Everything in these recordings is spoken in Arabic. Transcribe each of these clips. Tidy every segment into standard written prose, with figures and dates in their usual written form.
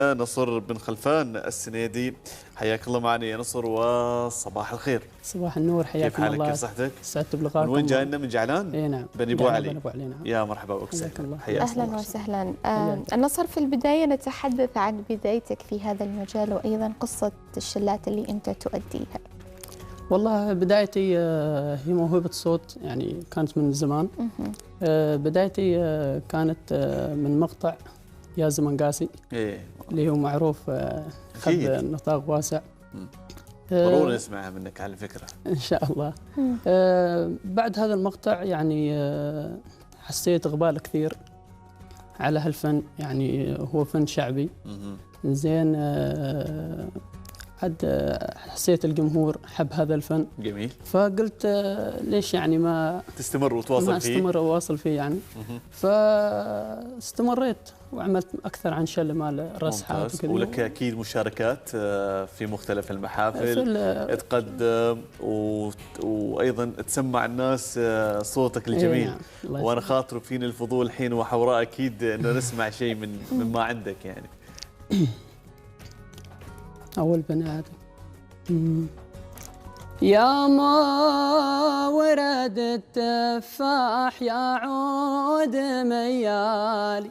نصر بن خلفان السنيدي، حياك الله معنا يا نصر وصباح الخير. صباح النور، حياكم الله. كيف حالك؟ كيف صحتك؟ سعدت بلقائكم. من وين جاينا؟ من جعلان؟ اي نعم، بني ابو علي. بني ابو علي، نعم. يا مرحبا بك، حياك اهلا وسهلا. نصر، في البدايه نتحدث عن بدايتك في هذا المجال وايضا قصه الشلات اللي انت تؤديها. والله بدايتي هي موهبه صوت، يعني كانت من زمان. بدايتي كانت من مقطع يا زمن قاسي، اللي هو معروف، خذ نطاق واسع. ضروري نسمعها منك على فكرة إن شاء الله. بعد هذا المقطع يعني حسيت إقبال كثير على هالفن، يعني هو فن شعبي. زين، عاد حسيت الجمهور حب هذا الفن. جميل. فقلت ليش يعني ما تستمر وتواصل فيه؟ ما استمر وواصل فيه يعني. فاستمريت وعملت أكثر عن شلة مال رسحات وكذا. ولك أكيد مشاركات في مختلف المحافل تقدم وأيضا تسمع الناس صوتك الجميل. نعم. وأنا خاطر فيني الفضول الحين وحوراء أكيد إنه نسمع شيء من ما عندك يعني. أول بني آدم. يا ما ورد التفاح يا عود ميالي،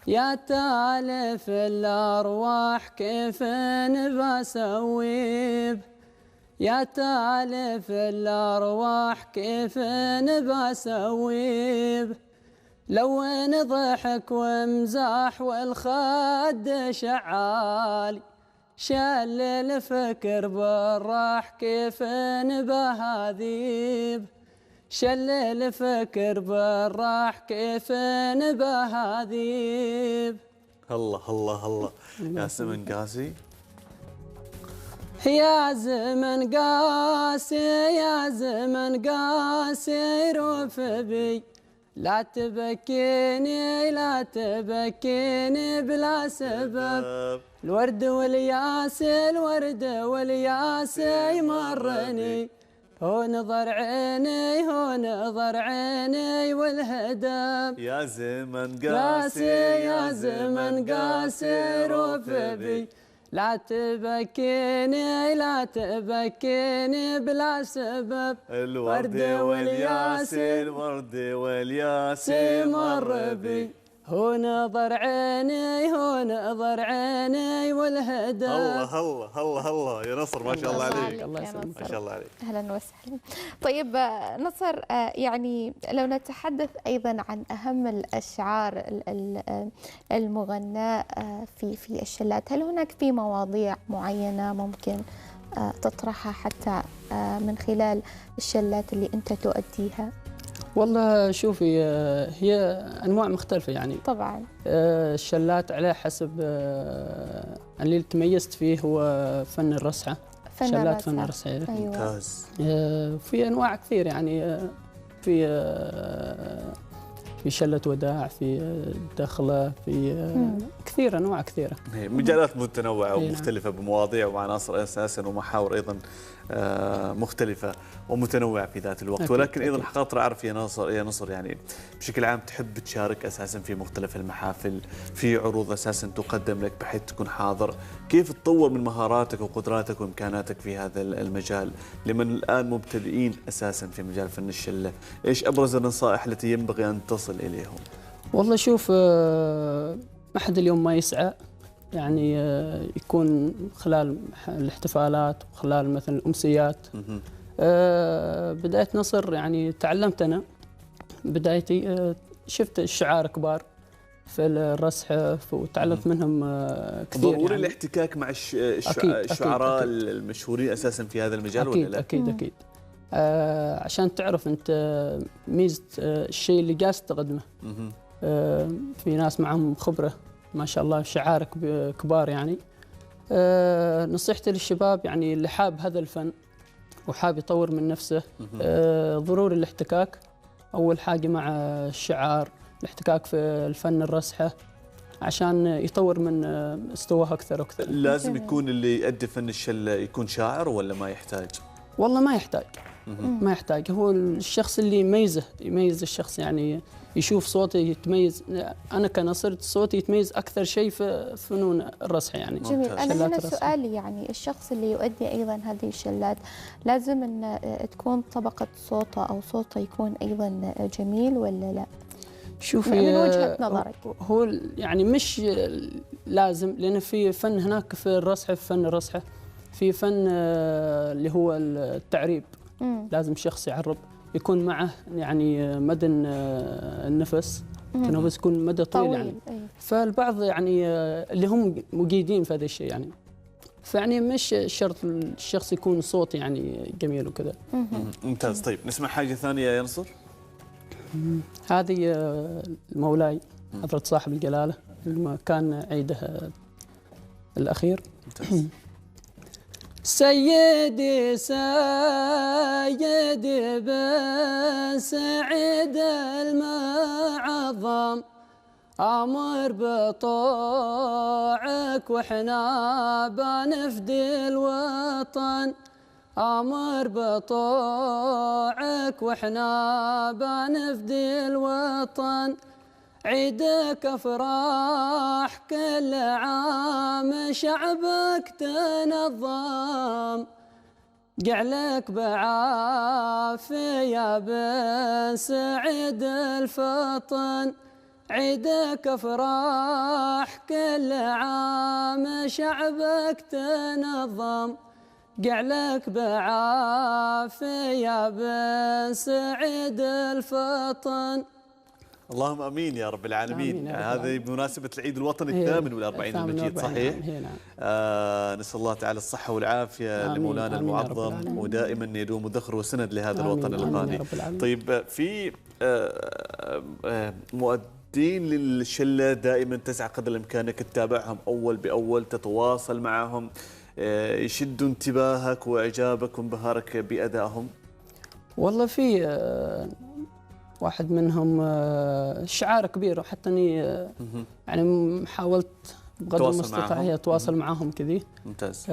يا تالف الأرواح كيف نبسويب، يا تالف الأرواح كيف نبسويب، لو نضحك ومزاح والخد شعالي، شل الفكر بالراح كيف نبهذيب، شل الفكر بالراح كيف نبهذيب. الله الله الله. يا زمن قاسي، يا زمن قاسي، يا زمن قاسي روف بي، لا تبكيني لا تبكيني بلا سبب، الورد والياس الورد والياس يمرني، هو نظر عيني هو نظر عيني والهدم. يا زمن قاسي يا زمن قاسي روف بي، لا تبكيني لا تبكيني بلا سبب، الورد والياس الورد والياس مر بي، هو نظر عيني هو نظر عيني والهدى. الله الله الله الله يا نصر، ما شاء الله عليك. الله يسلمك، ما شاء الله عليك. اهلا وسهلا. طيب نصر، يعني لو نتحدث ايضا عن اهم الاشعار المغناة في الشلات، هل هناك في مواضيع معينة ممكن تطرحها حتى من خلال الشلات اللي انت تؤديها؟ والله شوفي، هي انواع مختلفه يعني. طبعا الشلات على حسب. اللي تميزت فيه هو فن الرسحه، شلات فن الرسحه. ممتاز. في انواع كثير يعني. في شلة وداع، في دخلة، في كثير أنواع كثيرة. مجالات متنوعة ومختلفة بمواضيع وعناصر أساسا ومحاور أيضا مختلفة ومتنوعة في ذات الوقت. ولكن أيضا خاطر أعرف يا نصر يعني بشكل عام تحب تشارك أساسا في مختلف المحافل، في عروض أساسا تقدم لك بحيث تكون حاضر. كيف تطور من مهاراتك وقدراتك وإمكاناتك في هذا المجال لمن الآن مبتدئين أساسا في مجال فن الشلة؟ إيش أبرز النصائح التي ينبغي أن تصل إليهم؟ والله شوف، ما حد اليوم ما يسعى يعني يكون خلال الاحتفالات وخلال مثلا الأمسيات. بداية نصر يعني تعلمت أنا بدايتي، شفت الشعار كبار في الرسح وتعلمت منهم كثير. ضروري يعني الاحتكاك مع الشعراء المشهورين أساسا في هذا المجال أكيد ولا لا؟ أكيد. عشان تعرف أنت ميزة الشيء اللي جالس تقدمه. في ناس معهم خبرة ما شاء الله، شعارك كبار يعني. نصيحتي للشباب يعني اللي حاب هذا الفن وحاب يطور من نفسه، ضروري الاحتكاك أول حاجة مع الشعار، الاحتكاك في الفن الرسحة عشان يطور من مستواه أكثر وأكثر. لازم يكون اللي يؤدي فن الشلة يكون شاعر ولا ما يحتاج؟ والله ما يحتاج. ما يحتاج. هو الشخص اللي يميز الشخص، يعني يشوف صوته يتميز. انا كنصر صوتي يتميز اكثر شيء في فنون الرصح يعني. جميل. انا هنا الرصح. سؤالي، يعني الشخص اللي يؤدي ايضا هذه الشلات لازم ان تكون طبقه صوته او صوته يكون ايضا جميل ولا لا؟ شوفي، من وجهة نظرك. هو يعني مش لازم، لأن في فن هناك في الرصحة، في فن الرصحة في فن اللي هو التعريب. لازم شخص يعرب يكون معه يعني مدى النفس، التنفس يكون مدى طويل يعني. فالبعض يعني اللي هم مجيدين في هذا الشيء يعني، فيعني مش شرط الشخص يكون صوت يعني جميل وكذا. ممتاز. طيب نسمع حاجة ثانية يا نصر؟ هذه المولاي حضرة صاحب الجلالة لما كان عيده الأخير. ممتاز. سيدي سيدي بن سعيد المعظم، أمر بطوعك وإحنا بنفدي الوطن، أمر بطوعك وإحنا بنفدي الوطن، عيدك أفراح كل عام شعبك تنظم، جعلك بعافية بن سعيد الفطن، عيدك أفراح كل عام شعبك تنظم، جعلك بعافية بن سعيد الفطن. اللهم امين يا رب العالمين. هذه بمناسبه العيد الوطني الثامن والأربعين المجيد، صحيح؟ نعم. نسال الله تعالى الصحه والعافيه لمولانا المعظم، ودائما يدوم ذخر وسند لهذا الوطن الغالي. طيب، في مؤدين للشله دائما تسعى قدر الامكان انك تتابعهم اول باول، تتواصل معهم، يشدوا انتباهك واعجابك وانبهارك بادائهم؟ والله في واحد منهم شعار كبير، وحتى اني يعني حاولت بقدر المستطاع اتواصل معهم كذي. ممتاز.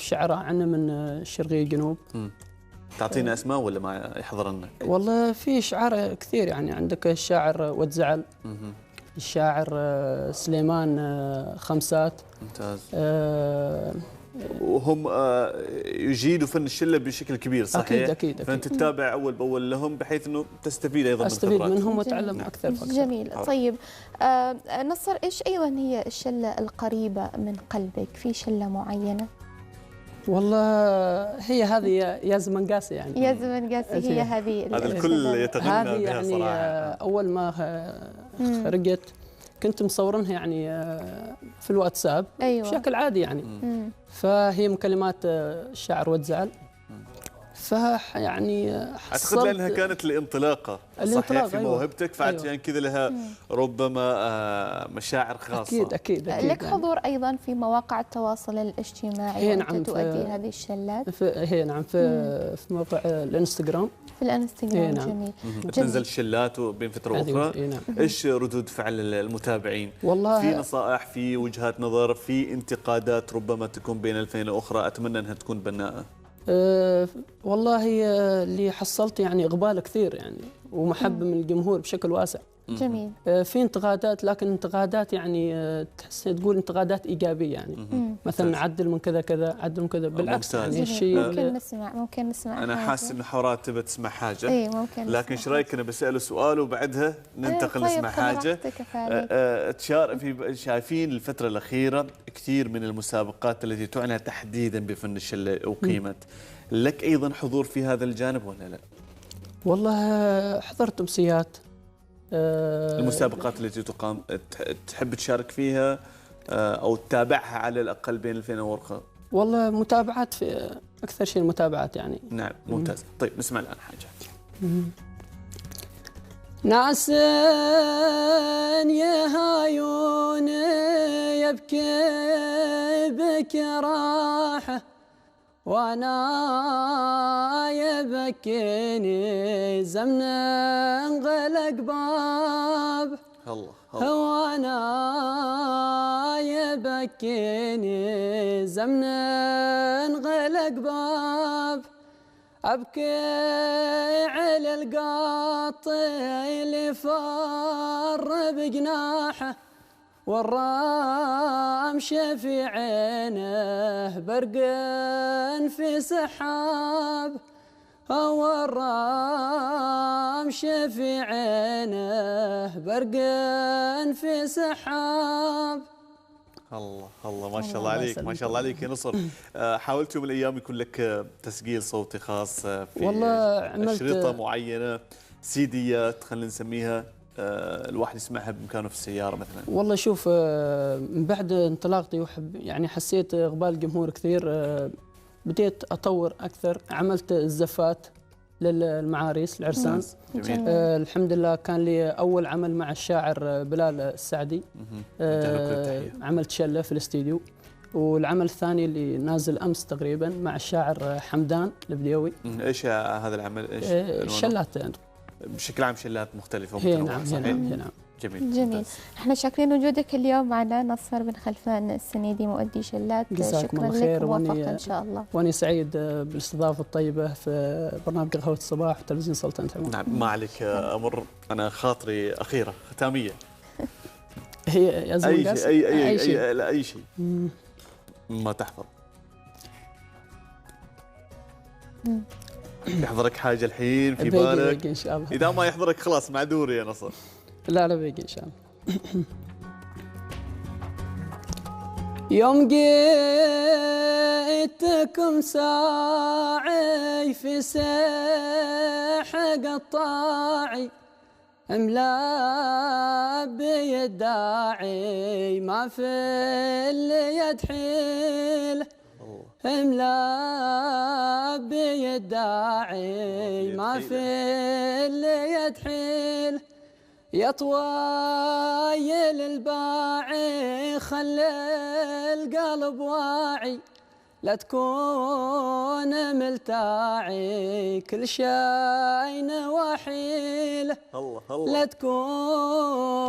شعراء عنا من الشرقيه الجنوب. تعطينا اسماء ولا ما يحضر لنا؟ والله في شعراء كثير، يعني عندك الشاعر وتزعل، الشاعر سليمان خمسات. ممتاز. وهم يجيدوا فن الشله بشكل كبير، صحيح؟ أكيد. فانت تتابع اول باول لهم بحيث انه تستفيد ايضا استفيد منهم واتعلم اكثر فأكثر. جميل. طيب نصر، ايش ايضا هي الشله القريبه من قلبك؟ في شله معينه؟ والله هي هذه يا زمن قاسي يعني. يا زمن قاسي هي هذه هذا الكل يتغنى بها يعني صراحه. اول ما خرجت كنت مصورنها يعني في الواتساب. أيوة. بشكل عادي يعني. فهي من كلمات الشاعر وتزعل. فيعني اعتقد لانها كانت الانطلاقه صحيح في موهبتك، فعشان كذا لها ربما مشاعر خاصه. اكيد. لك حضور ايضا في مواقع التواصل الاجتماعي وانت تؤدي هذه الشلات؟ نعم، في موقع الانستغرام. في الانستغرام. نعم. جميل. تنزل شلات بين فتره واخرى. نعم. ايش ردود فعل المتابعين؟ والله في نصائح، في وجهات نظر، في انتقادات ربما تكون بين الفين واخرى، اتمنى انها تكون بناءه. والله اللي حصلت يعني إقبال كثير يعني، ومحبة من الجمهور بشكل واسع. جميل. في انتقادات، لكن انتقادات يعني تحس تقول انتقادات إيجابية يعني. مثلا عدل من كذا كذا، عدل من كذا، بالعكس يعني الشيء ممكن نسمع أنا حاسس إنه حورات تبى تسمع حاجة. إيه ممكن. لكن ايش رايك أنا بسأله سؤال وبعدها ننتقل نسمع حاجة. شايفين الفترة الأخيرة كثير من المسابقات التي تعنى تحديدا بفن الشلة أقيمت، لك أيضا حضور في هذا الجانب ولا لا؟ والله حضرت أمسيات. المسابقات التي تقام تحب تشارك فيها أو تتابعها على الأقل بين الفين وأخرى؟ والله متابعات، في أكثر شيء المتابعات يعني. نعم. ممتاز. طيب نسمع الآن حاجة. ناس يهايون يبكي بك راحة، وانا يبكيني زمن انغلق باب. الله وانا يبكيني زمن انغلق باب، أبكي على القاطع اللي فر بجناحه، والرامش في عينه برق في سحاب، والرامش في عينه برق في سحاب. الله الله، ما شاء الله عليك، ما شاء الله عليك يا نصر. حاولت يوم من الايام يكون لك تسجيل صوتي خاص في والله عملت اشرطه معينه، سيديات خلينا نسميها، الواحد يسمعها بمكانه في السياره مثلا؟ والله شوف، من بعد انطلاقتي يعني حسيت اقبال الجمهور كثير، بديت اطور اكثر. عملت الزفات للمعاريس العرسان. جميل. الحمد لله كان لي اول عمل مع الشاعر بلال السعدي. عملت شله في الاستديو. والعمل الثاني اللي نازل امس تقريبا مع الشاعر حمدان البديوي. ايش هذا العمل؟ ايش شلات يعني بشكل عام، شلات مختلفه ومتنوعه. نعم. جميل. احنا شاكرين وجودك اليوم معنا نصر بن خلفان السنيدي، مؤدي شلات. شكرا لك وموفق ان شاء الله. واني سعيد بالاستضافه الطيبه في برنامج قهوه الصباح وتلفزيون سلطنه عمان. نعم، ما عليك امر، انا خاطري اخيره ختاميه. هي يا زلمه اي شيء لا اي شيء ما تحفظ. يحضرك حاجه الحين في بالك؟ بيجي ان شاء الله. اذا ما يحضرك خلاص معذور يا نصر. لا بيجي ان شاء الله. يوم جيتكم ساعي في ساح قطاعي، املا بيداعي ما في اليد حيل، املا بيداعي ما في اليد حيل، يا طوايل الباعي خلي القلب واعي، لا تكون ملتاعي كل شيء نواحيل، الله الله، لا تكون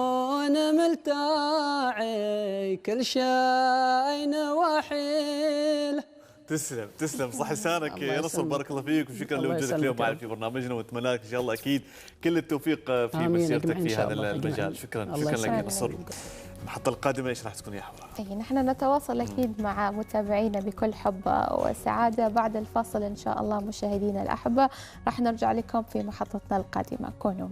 ملتاعي كل شيء نواحيل. تسلم تسلم، صح لسانك يا نصر، بارك الله فيك، وشكرا لوجودك اليوم معنا في برنامجنا، ونتمنى لك ان شاء الله اكيد كل التوفيق في مسيرتك في هذا المجال. شكرا شكرا لك يا نصر. المحطة القادمة ايش راح تكون يا حوار؟ نحن نتواصل اكيد مع متابعينا بكل حب وسعادة. بعد الفاصل ان شاء الله مشاهدينا الاحبة راح نرجع لكم في محطتنا القادمة. كونوا